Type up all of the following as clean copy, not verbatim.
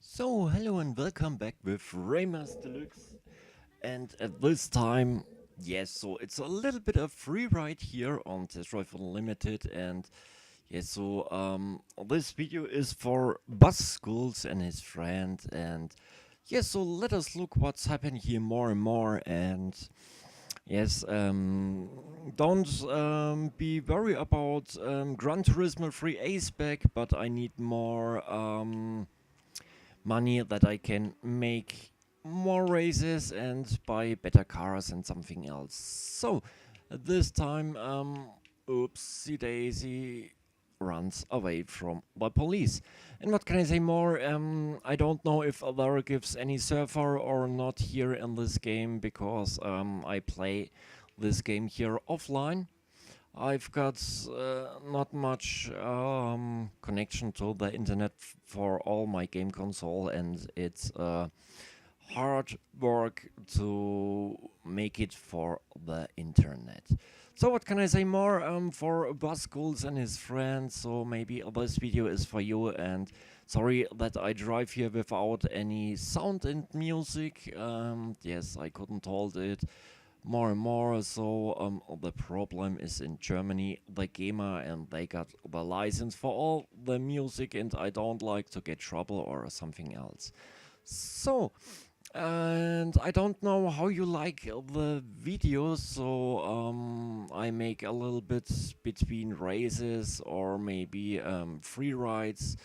So, hello and welcome back with Raimers Deluxe. And at this time, yes, so it's a little bit of free ride here on Test Drive Unlimited. And yes, so this video is for Bus Schools and his friend. And yes, so let us look what's happening here more and more. And yes, don't be worried about Gran Turismo 3A spec, but I need more. Money that I can make more races and buy better cars and something else. So this time, oopsie daisy runs away from the police. And what can I say more? I don't know if there gives any server or not here in this game because I play this game here offline. I've got not much connection to the internet for all my game console, and it's hard work to make it for the internet. So what can I say more for Bus Schools and his friends? So maybe this video is for you, and sorry that I drive here without any sound and music. Yes, I couldn't hold it more and more. So the problem is in Germany, the gamer, and they got the license for all the music, and I don't like to get trouble or something else. So, and I don't know how you like the videos, so I make a little bit between races or maybe free rides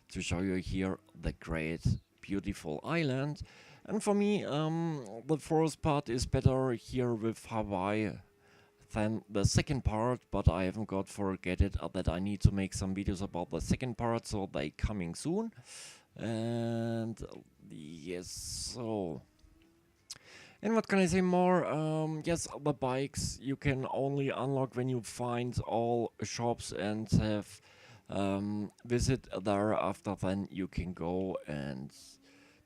to show you here the great, beautiful island. And for me, the first part is better here with Hawaii than the second part, but I haven't got forget it that I need to make some videos about the second part, so they coming soon. And yes, so. And what can I say more? Yes, the bikes you can only unlock when you find all shops and have visit there. After then you can go and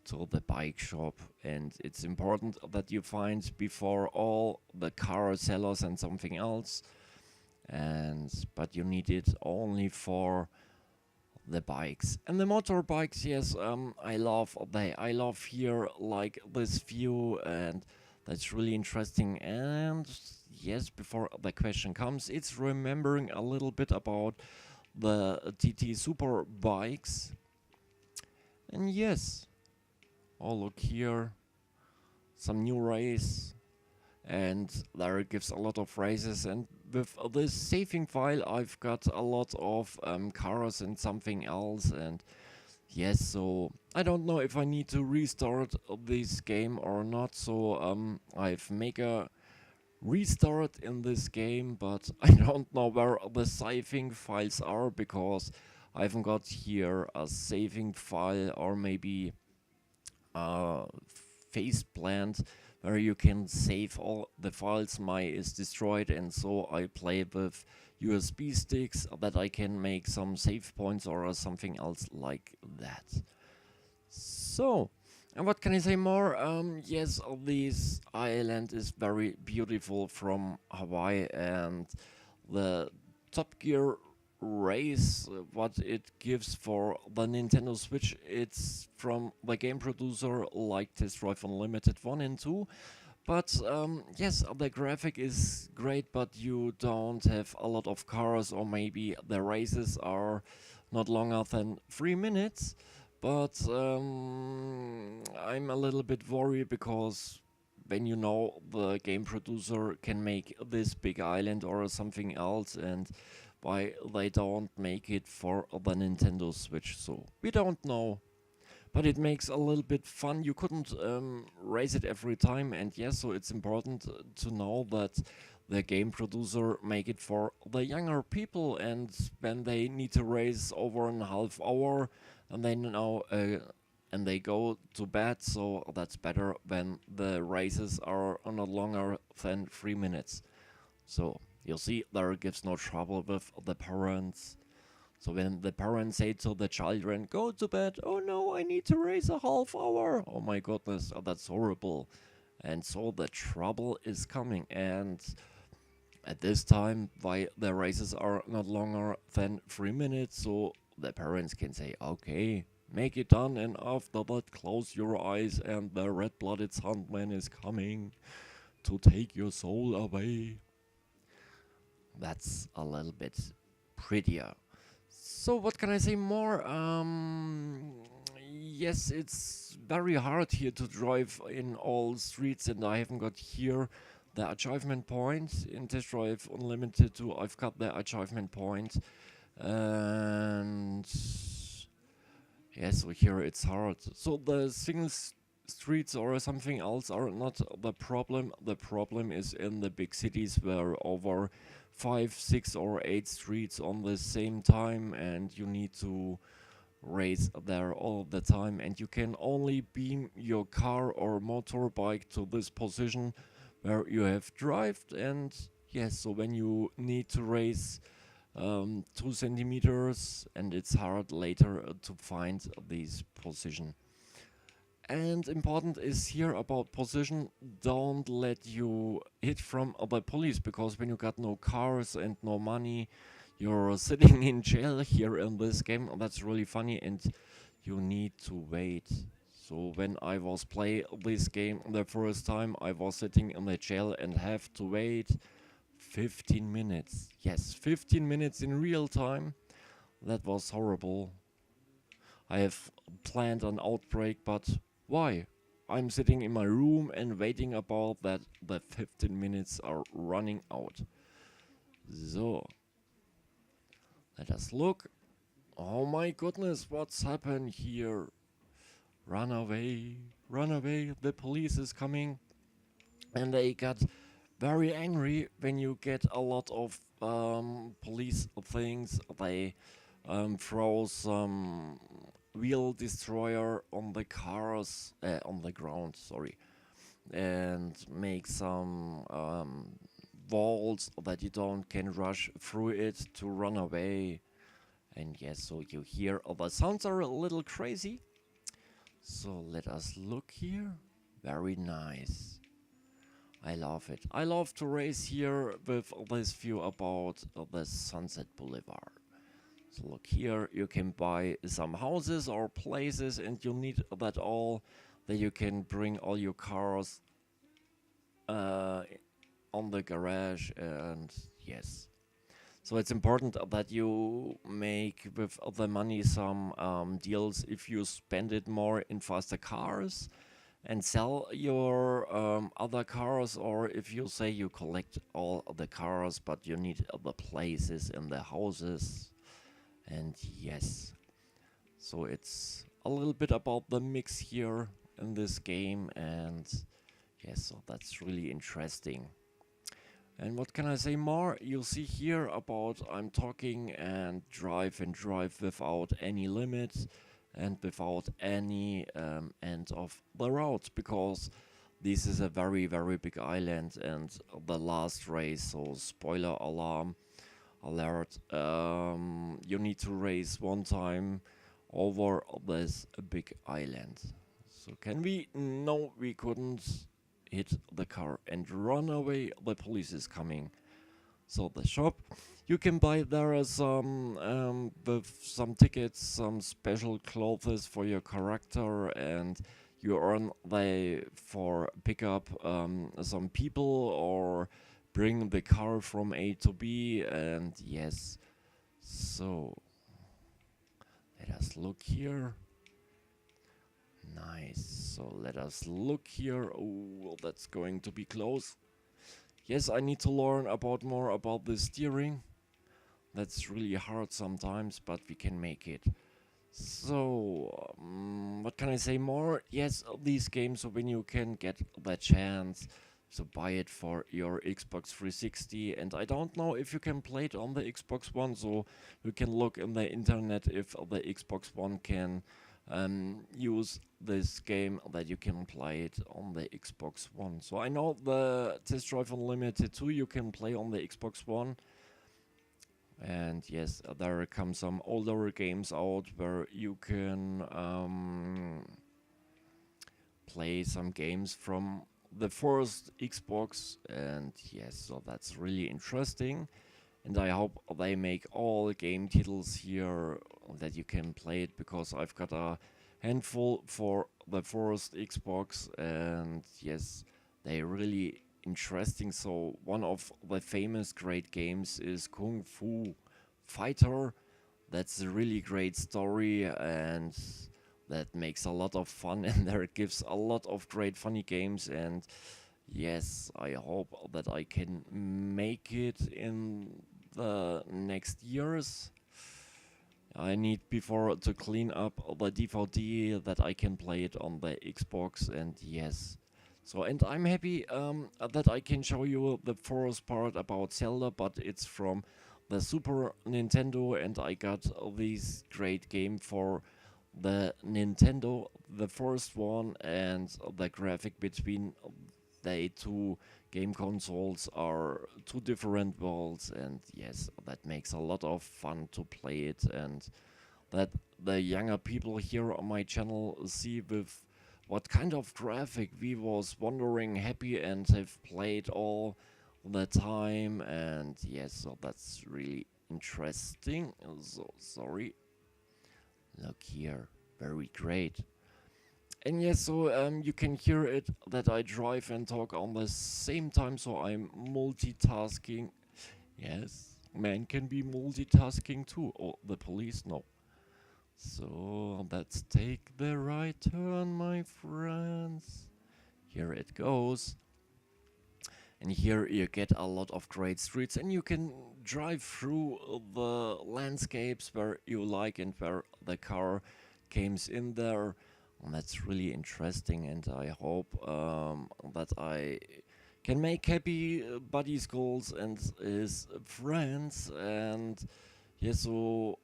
to the bike shop, and it's important that you find before all the car sellers and something else, and but you need it only for the bikes and the motorbikes. Yes, I love here like this view, and that's really interesting. And yes, before the question comes, it's remembering a little bit about the TT super bikes. And yes, oh look here, some new race, and there it gives a lot of races. And with this saving file I've got a lot of cars and something else. And yes, so I don't know if I need to restart this game or not, so I've make a restart in this game, but I don't know where the saving files are because I haven't got here a saving file or maybe face plant where you can save all the files. My is destroyed, and so I play with USB sticks that I can make some save points or something else like that. So, and what can I say more? Yes, this island is very beautiful from Hawaii, and the Top Gear race, what it gives for the Nintendo Switch, it's from the game producer like Test Drive Unlimited 1 and 2. But yes, the graphic is great, but you don't have a lot of cars, or maybe the races are not longer than 3 minutes. But I'm a little bit worried because when you know the game producer can make this big island or something else, and why they don't make it for the Nintendo Switch. So we don't know, but it makes a little bit fun. You couldn't raise it every time, and yes, so it's important to know that the game producer make it for the younger people, and when they need to race over a half hour, and they know and they go to bed, so that's better when the races are not longer than 3 minutes. So you see, there gives no trouble with the parents. So when the parents say to the children, go to bed, oh no, I need to race a half hour. Oh my goodness, that's horrible. And so the trouble is coming. And at this time, why the races are not longer than 3 minutes, so the parents can say, okay, Make it done, and after that, close your eyes, and the red-blooded Sandman is coming to take your soul away. That's a little bit prettier. So what can I say more? Yes, it's very hard here to drive in all streets, and I haven't got here the achievement point in Test Drive Unlimited 2. I've got the achievement point, and yeah, so here it's hard. So the single streets or something else are not the problem. The problem is in the big cities where over 5, 6 or 8 streets on the same time, and you need to race there all the time, and you can only beam your car or motorbike to this position where you have drived. And yes, so when you need to race 2 centimeters, and it's hard later to find this position. And important is here about position, don't let you hit from the police, because when you got no cars and no money, you're sitting in jail here in this game. That's really funny, and you need to wait. So when I was play this game the first time, I was sitting in the jail and have to wait 15 minutes. Yes, 15 minutes in real time. That was horrible. I have planned an outbreak, but why? I'm sitting in my room and waiting about that the 15 minutes are running out. So, let us look. Oh my goodness, what's happened here? Run away, the police is coming. And they got very angry when you get a lot of police things. They throw some wheel destroyer on the cars, on the ground, sorry, and make some walls that you don't can rush through it to run away. And yes, so you hear the sounds are a little crazy. So let us look here. Very nice. I love it. I love to race here with this view about the Sunset Boulevard. So look here, you can buy some houses or places, and you need that all, that you can bring all your cars on the garage. And yes, so it's important that you make with the money some deals if you spend it more in faster cars and sell your other cars, or if you say you collect all the cars but you need the places and the houses. And yes, so it's a little bit about the mix here in this game, and yes, so that's really interesting. And what can I say more? You'll see here about I'm talking and drive without any limit and without any end of the route, because this is a very, very big island, and the last race, so spoiler alarm alert, you need to race one time over this big island. So can we? No, we couldn't hit the car and run away. The police is coming. So the shop, you can buy there some with some tickets, some special clothes for your character, and you earn they for pick up some people or bring the car from A to B. And yes, so let us look here. Nice. So let us look here. Oh, that's going to be close. Yes, I need to learn about more about the steering. That's really hard sometimes, but we can make it. So, what can I say more? Yes, these games, so when you can get the chance, so buy it for your Xbox 360. And I don't know if you can play it on the Xbox One, so you can look in the internet if the Xbox One can use this game, that you can play it on the Xbox One. So I know the Test Drive Unlimited 2 you can play on the Xbox One. And yes, there come some older games out where you can play some games from the first Xbox. And yes, so that's really interesting. and I hope they make all game titles here that you can play it, because I've got a handful for the first Xbox, and yes, they're really interesting. So one of the famous great games is Kung Fu Fighter. That's a really great story, and that makes a lot of fun, and there it gives a lot of great funny games. And yes, I hope that I can make it in the next years. I need before to clean up the DVD that I can play it on the Xbox, and yes. So, and I'm happy that I can show you the first part about Zelda, but it's from the Super Nintendo, and I got this great game for the Nintendo, the first one, and the graphic between the two game consoles are two different worlds, and yes, that makes a lot of fun to play it, and that the younger people here on my channel see with what kind of graphic we was wondering happy and have played all the time. And yes, so that's really interesting. So sorry, look here, very great. And yes, so you can hear it that I drive and talk on the same time, so I'm multitasking. Yes, man can be multitasking too. Oh, the police? No. So let's take the right turn, my friends. Here it goes. And here you get a lot of great streets, and you can drive through the landscapes where you like and where the car comes in there. And that's really interesting, and I hope that I can make happy Buddy's goals and his friends. And yes, so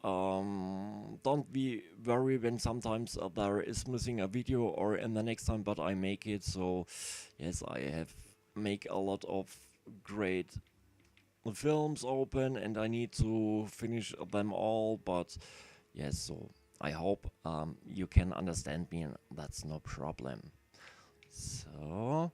don't be worried when sometimes there is missing a video or in the next time, but I make it. So yes, I have make a lot of great films open, and I need to finish them all. But yes, so I hope you can understand me, and that's no problem. So,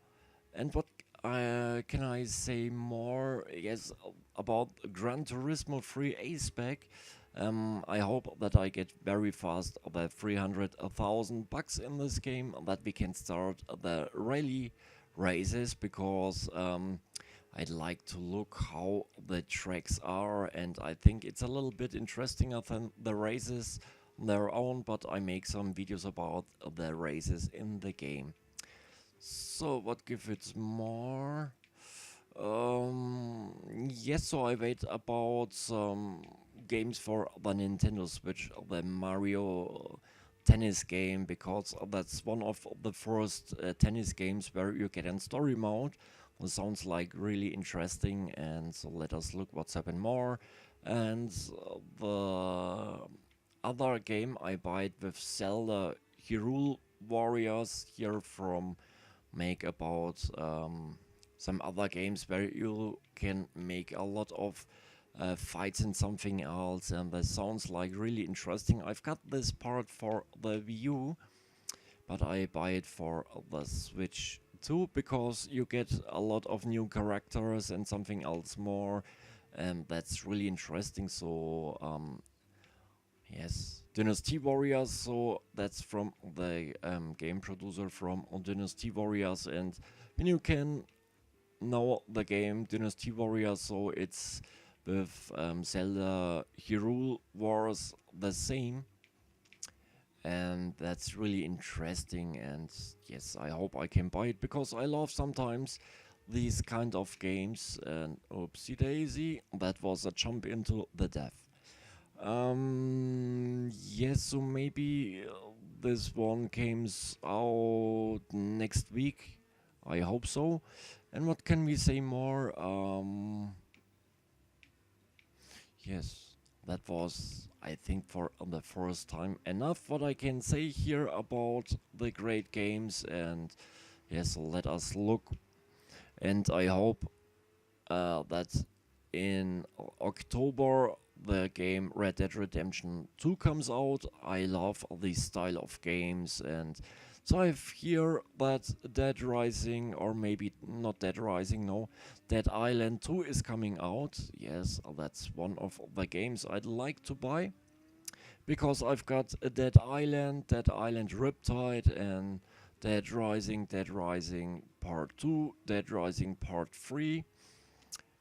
and what can I say more? Yes, about Gran Turismo 3 A-Spec. I hope that I get very fast the 300,000 bucks in this game, that we can start the rally races, because I'd like to look how the tracks are, and I think it's a little bit interesting than the races on their own, but I make some videos about the races in the game. So what give it more? Yes, so I wait about some games for the Nintendo Switch, the Mario tennis game, because that's one of the first tennis games where you get in story mode. It sounds like really interesting, and so let us look what's happened more. And the other game I buy it with Zelda Hyrule Warriors here from make about some other games where you can make a lot of fights and something else, and that sounds like really interesting. I've got this part for the Wii U, but I buy it for the Switch too, because you get a lot of new characters and something else more, and that's really interesting. So yes, Dynasty Warriors, so that's from the game producer from Dynasty Warriors, and when you can know the game Dynasty Warriors, so it's with Zelda Hyrule Wars the same, and that's really interesting. And yes, I hope I can buy it, because I love sometimes these kind of games. And oopsie daisy, that was a jump into the death. Yes, so maybe this one comes out next week. I hope so. And what can we say more? Yes, that was, I think, for the first time enough what I can say here about the great games. And yes, let us look. And I hope that in October the game Red Dead Redemption 2 comes out. I love this style of games, and So I've heard that Dead Rising, or maybe not Dead Rising, no, Dead Island 2 is coming out. Yes, that's one of the games I'd like to buy. Because I've got a Dead Island Riptide, and Dead Rising Part 2, Dead Rising Part 3.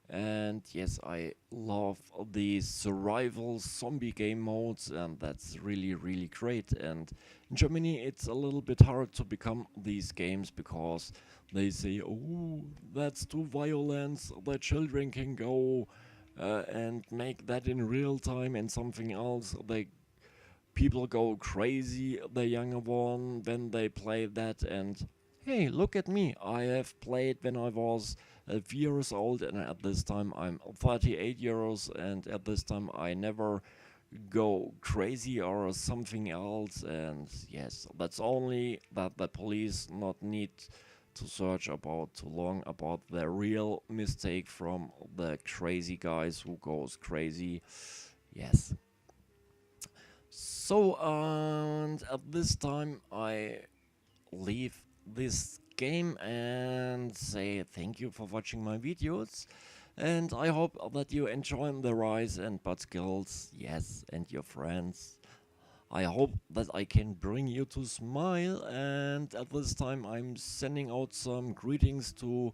And yes, I love the survival zombie game modes, and that's really, really great. And in Germany, it's a little bit hard to become these games because they say, oh, that's too violent, the children can go and make that in real time and something else. People go crazy, the younger one, when they play that. And hey, look at me, I have played when I was years old, and at this time I'm 38 years, and at this time I never go crazy or something else. And yes, that's only that the police not need to search about too long about the real mistake from the crazy guys who goes crazy. Yes. So, and at this time, I leave this game and say thank you for watching my videos. And I hope that you enjoy the Rise and Bud skills, yes, and your friends. I hope that I can bring you to smile. And at this time, I'm sending out some greetings to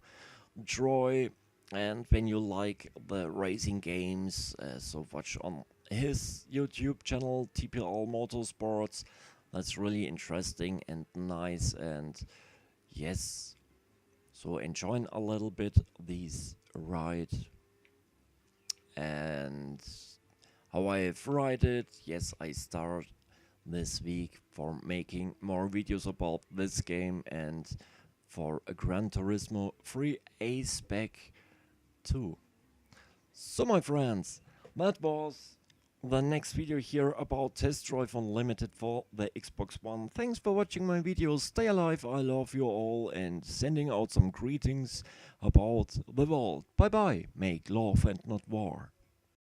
Troy. And when you like the racing games, so watch on his YouTube channel, TPL Motorsports. That's really interesting and nice. And yes, so enjoy a little bit this ride and how I've ride it. Yes, I start this week for making more videos about this game and for a Gran Turismo 3 A spec 2. So my friends, that was the next video here about Test Drive Unlimited for the Xbox One. Thanks for watching my videos, stay alive, I love you all, and sending out some greetings about the world. Bye bye, make love and not war.